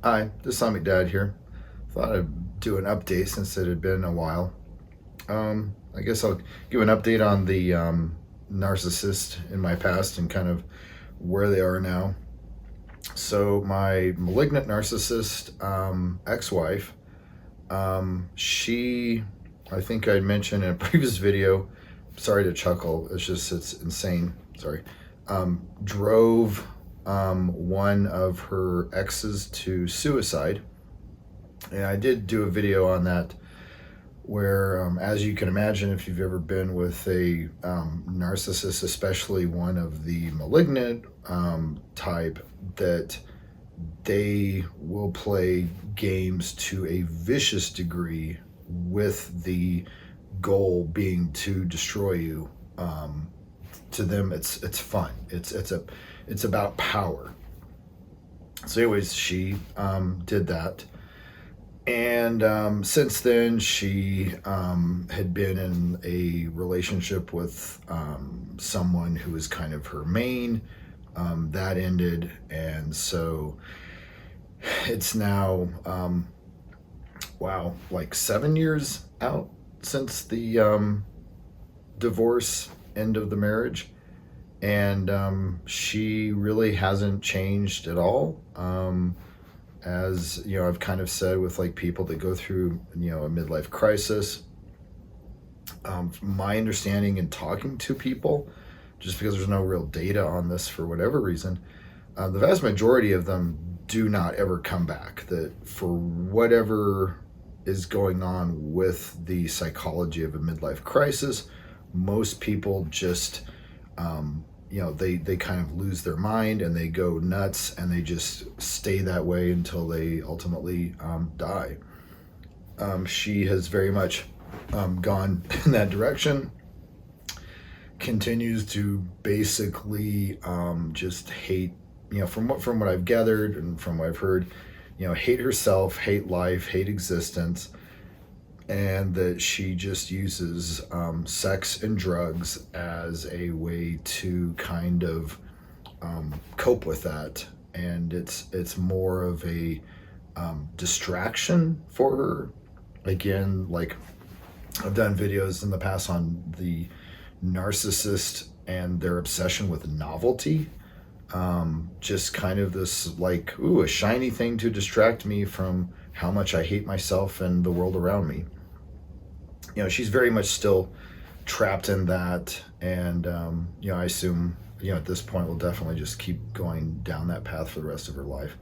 Hi, this is Islamic Dad here. Thought I'd do an update since it had been a while. I guess I'll give an update on the narcissist in my past and kind of where they are now. So, my malignant narcissist ex wife, she, I think I mentioned in a previous video, sorry to chuckle, it's insane, sorry, drove one of her exes to suicide. And I did do a video on that where, as you can imagine, if you've ever been with a narcissist, especially one of the malignant type, that they will play games to a vicious degree with the goal being to destroy you. To them, it's fun. It's about power. So, anyways, she did that. And since then, she had been in a relationship with someone who was kind of her main. That ended, and so it's now, wow, like 7 years out since the divorce, end of the marriage. And she really hasn't changed at all. As you know, I've kind of said with like people that go through, a midlife crisis, from my understanding and talking to people, just because there's no real data on this for whatever reason, the vast majority of them do not ever come back. That for whatever is going on with the psychology of a midlife crisis, most people just they kind of lose their mind and they go nuts and they just stay that way until they ultimately die. She has very much gone in that direction, continues to basically just hate, from what I've gathered and from what I've heard, hate herself, hate life, hate existence, and that she just uses sex and drugs as a way to kind of cope with that. And it's more of a distraction for her. Again, like I've done videos in the past on the narcissist and their obsession with novelty. Just kind of this like, ooh, a shiny thing to distract me from how much I hate myself and the world around me. She's very much still trapped in that. And, I assume, at this point we'll definitely just keep going down that path for the rest of her life.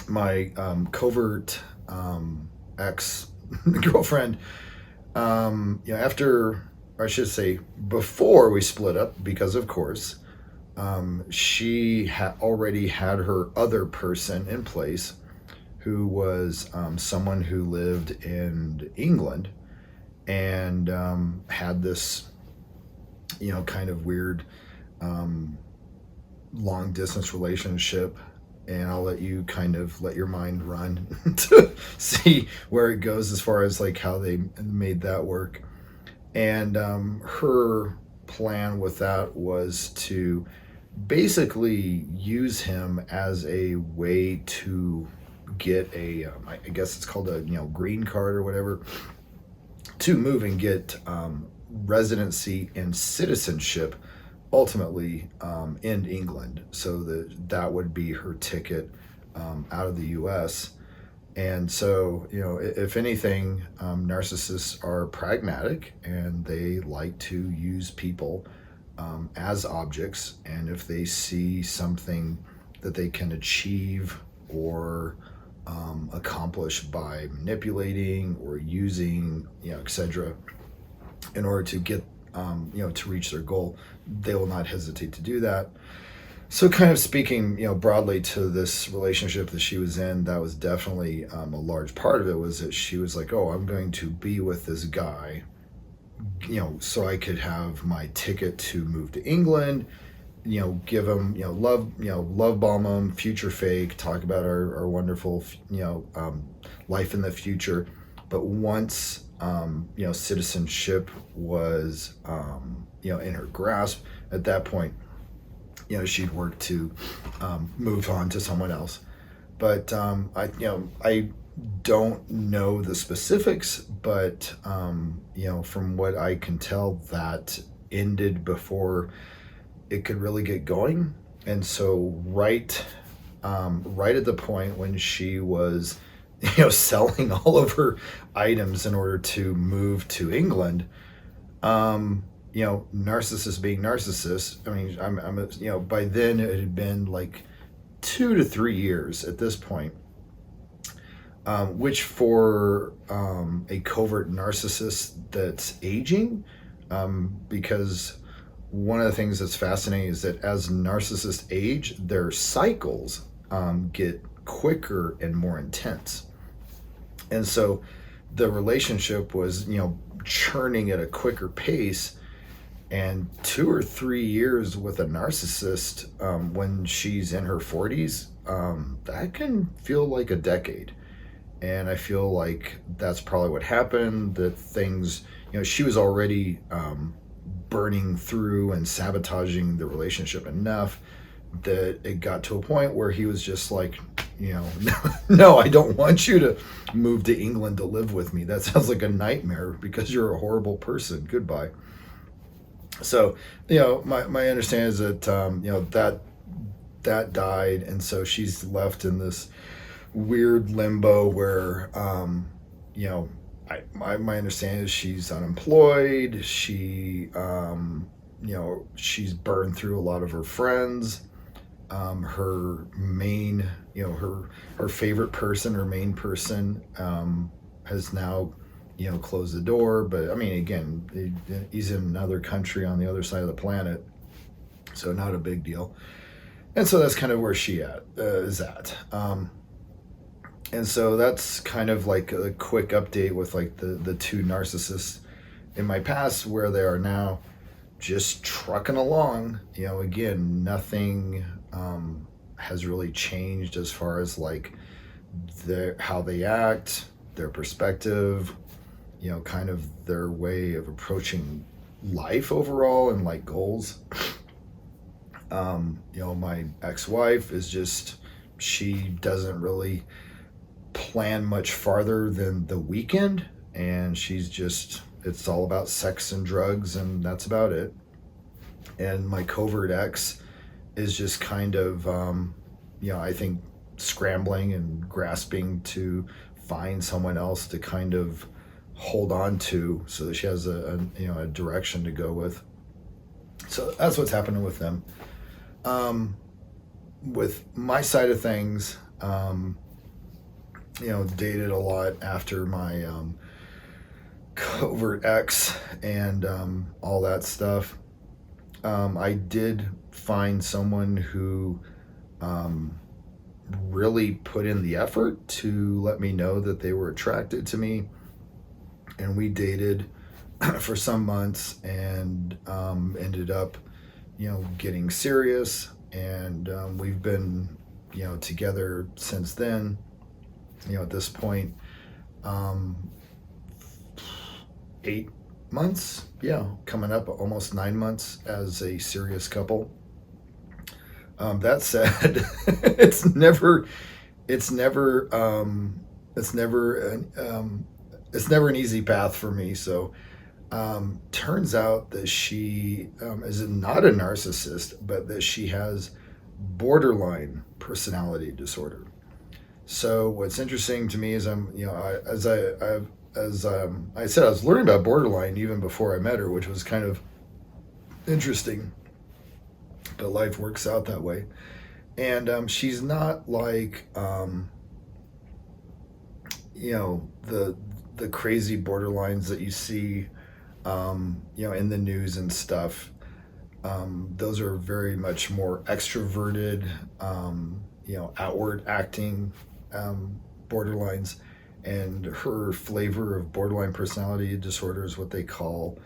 My covert ex girlfriend, after, or I should say, before we split up, because of course, she already had her other person in place, who was someone who lived in England and had this, kind of weird long distance relationship. And I'll let you kind of let your mind run to see where it goes as far as like how they made that work. And her plan with that was to basically use him as a way to get a, I guess it's called a green card or whatever, to move and get residency and citizenship ultimately in England. So that would be her ticket out of the US. And so, if anything, narcissists are pragmatic and they like to use people as objects. And if they see something that they can achieve or accomplish by manipulating or using, etc., in order to get, to reach their goal, they will not hesitate to do that. So, kind of speaking, broadly to this relationship that she was in, that was definitely a large part of it. Was that she was like, "Oh, I'm going to be with this guy, so I could have my ticket to move to England." Give him, love bomb him, future fake, talk about our wonderful, life in the future. But once, citizenship was, in her grasp, at that point, she'd work to move on to someone else. But I don't know the specifics, but from what I can tell, that ended before it could really get going. And so right at the point when she was selling all of her items in order to move to England, narcissists being narcissists. I mean, by then it had been like 2 to 3 years at this point, which for a covert narcissist that's aging, because one of the things that's fascinating is that as narcissists age, their cycles get quicker and more intense. And so the relationship was, churning at a quicker pace. And 2 or 3 years with a narcissist, when she's in her 40s, that can feel like a decade. And I feel like that's probably what happened, that things, she was already burning through and sabotaging the relationship enough that it got to a point where he was just like, no, I don't want you to move to England to live with me. That sounds like a nightmare because you're a horrible person. Goodbye. So, my understanding is that, that died. And so she's left in this weird limbo where, my understanding is she's unemployed. She's burned through a lot of her friends. Her main, her favorite person, her main person, has now, closed the door. But I mean, again, he's in another country on the other side of the planet, so not a big deal. And so that's kind of where she is at. And so that's kind of like a quick update with like the two narcissists in my past, where they are now, just trucking along. Again, nothing has really changed as far as like how they act, their perspective, kind of their way of approaching life overall and like goals. My ex-wife is just, she doesn't really plan much farther than the weekend, and she's just, it's all about sex and drugs, and that's about it. And my covert ex is just kind of, I think scrambling and grasping to find someone else to kind of hold on to, so that she has a direction to go with. So that's what's happening with them. With my side of things, dated a lot after my covert ex and all that stuff. I did find someone who really put in the effort to let me know that they were attracted to me, and we dated for some months, and ended up getting serious, and we've been together since then. At this point, 8 months, coming up almost 9 months as a serious couple. That said, it's never an easy path for me. So turns out that she is not a narcissist, but that she has borderline personality disorder. So what's interesting to me is I said, I was learning about borderline even before I met her, which was kind of interesting. But life works out that way. And she's not like the crazy borderlines that you see in the news and stuff. Those are very much more extroverted, outward acting borderlines. And her flavor of borderline personality disorder is what they call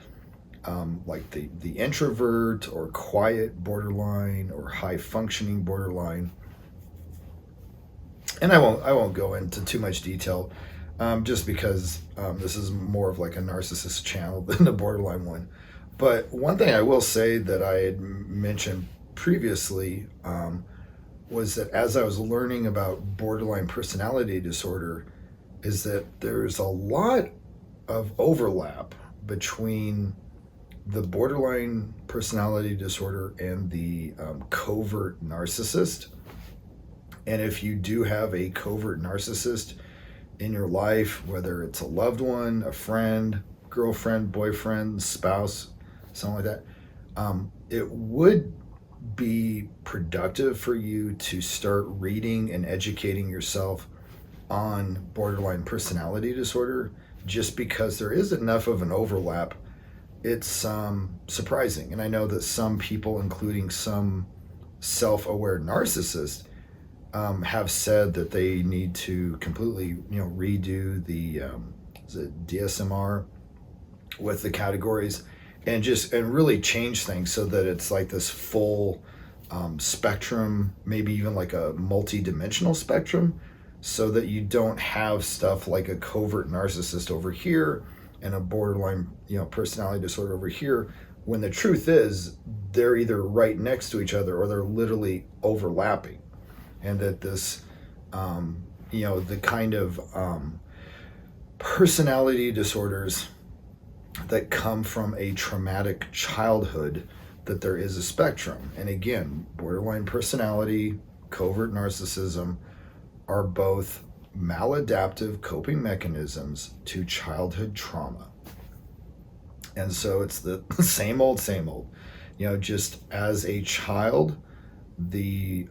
like the introvert or quiet borderline or high functioning borderline. And I won't go into too much detail, just because this is more of like a narcissist channel than a borderline one. But one thing I will say that I had mentioned previously, was that as I was learning about borderline personality disorder, is that there's a lot of overlap between the borderline personality disorder and the covert narcissist. And if you do have a covert narcissist in your life, whether it's a loved one, a friend, girlfriend, boyfriend, spouse, something like that, it would be productive for you to start reading and educating yourself on borderline personality disorder, just because there is enough of an overlap. It's surprising. And I know that some people, including some self-aware narcissists, have said that they need to completely, redo the is it DSMR with the categories, and really change things so that it's like this full spectrum, maybe even like a multi-dimensional spectrum, so that you don't have stuff like a covert narcissist over here and a borderline, personality disorder over here, when the truth is they're either right next to each other or they're literally overlapping. And that this, the kind of personality disorders that come from a traumatic childhood, that there is a spectrum. And again, borderline personality, covert narcissism are both maladaptive coping mechanisms to childhood trauma. And so it's the same old, same old. Just as a child, the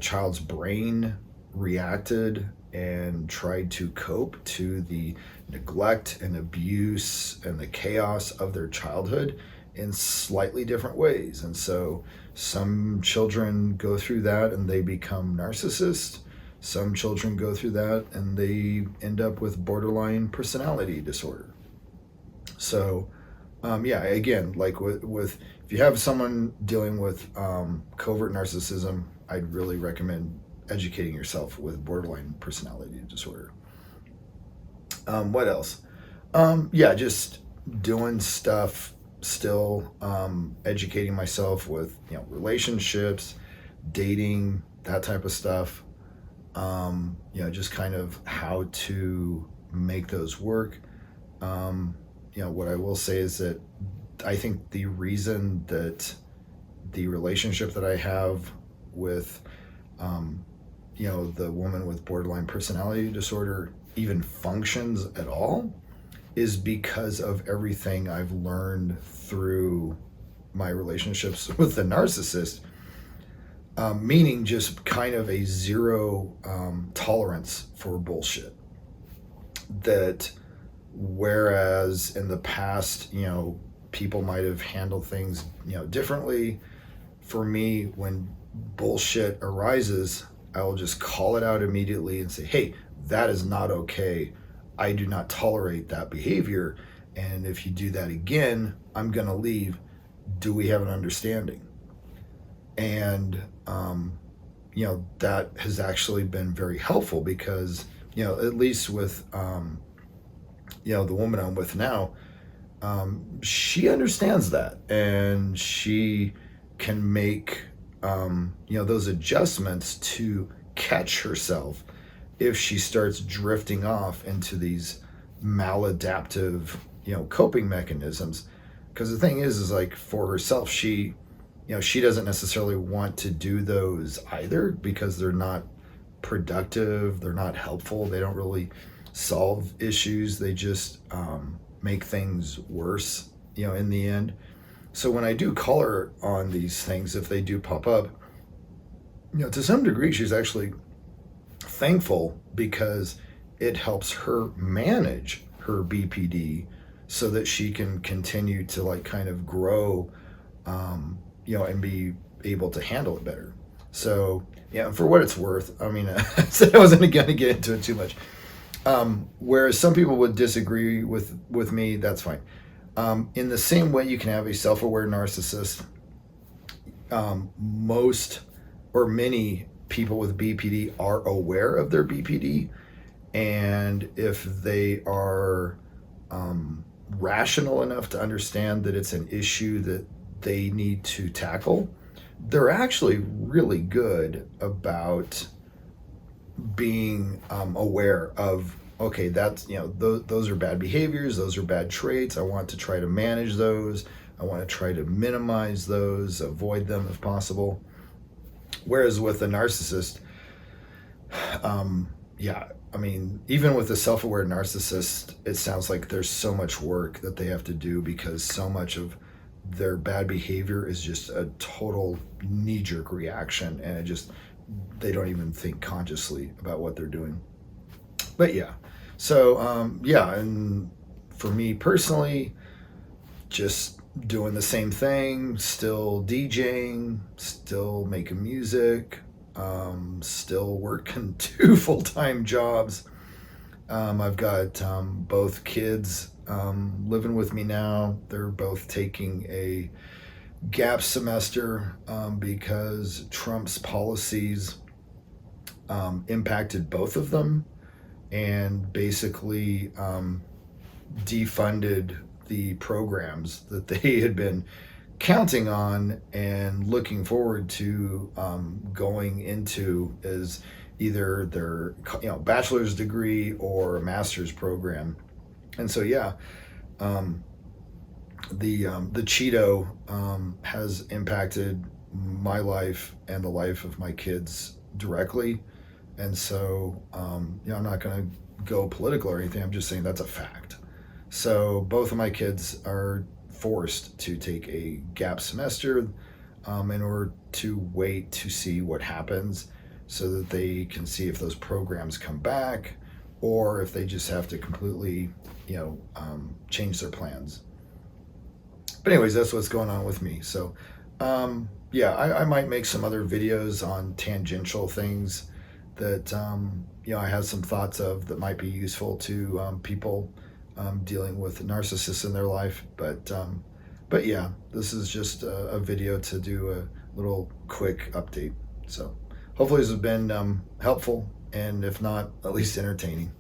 child's brain reacted and tried to cope to the neglect and abuse and the chaos of their childhood in slightly different ways. And so some children go through that and they become narcissists. Some children go through that and they end up with borderline personality disorder. So, again, like with if you have someone dealing with covert narcissism, I'd really recommend educating yourself with borderline personality disorder. What else? Just doing stuff still, educating myself with, relationships, dating, that type of stuff. Just kind of how to make those work. What I will say is that I think the reason that the relationship that I have with, the woman with borderline personality disorder even functions at all is because of everything I've learned through my relationships with the narcissist, meaning just kind of a zero tolerance for bullshit. That whereas in the past, people might have handled things, differently, for me, when bullshit arises, I will just call it out immediately and say, hey, that is not okay. I do not tolerate that behavior. And if you do that again, I'm going to leave. Do we have an understanding? And, that has actually been very helpful because, at least with, the woman I'm with now, she understands that and she can make, those adjustments to catch herself if she starts drifting off into these maladaptive, coping mechanisms. Because the thing is like for herself, she doesn't necessarily want to do those either because they're not productive, they're not helpful, they don't really solve issues, they just make things worse, in the end. So when I do call her on these things, if they do pop up, to some degree, she's actually thankful because it helps her manage her BPD so that she can continue to like kind of grow, and be able to handle it better. So, for what it's worth, I mean, I said I wasn't going to get into it too much. Whereas some people would disagree with me, that's fine. In the same way you can have a self-aware narcissist, most or many people with BPD are aware of their BPD, and if they are rational enough to understand that it's an issue that they need to tackle, they're actually really good about being aware of, okay, that's, those are bad behaviors, those are bad traits. I want to try to manage those. I want to try to minimize those, avoid them if possible. Whereas with a narcissist, yeah, I mean, even with a self-aware narcissist, it sounds like there's so much work that they have to do because so much of their bad behavior is just a total knee-jerk reaction, and they don't even think consciously about what they're doing. But yeah, so yeah, and for me personally, just doing the same thing, still DJing, still making music, still working 2 full-time jobs. I've got both kids living with me now. They're both taking a gap semester because Trump's policies impacted both of them and basically defunded the programs that they had been counting on and looking forward to going into as either their bachelor's degree or a master's program. And so yeah, the Cheeto has impacted my life and the life of my kids directly. And so I'm not going to go political or anything. I'm just saying that's a fact. So both of my kids are forced to take a gap semester in order to wait to see what happens so that they can see if those programs come back or if they just have to completely, change their plans. But anyways, that's what's going on with me. So yeah, I might make some other videos on tangential things that, I have some thoughts of that might be useful to people dealing with narcissists in their life. But yeah, this is just a video to do a little quick update. So hopefully this has been helpful, and if not, at least entertaining.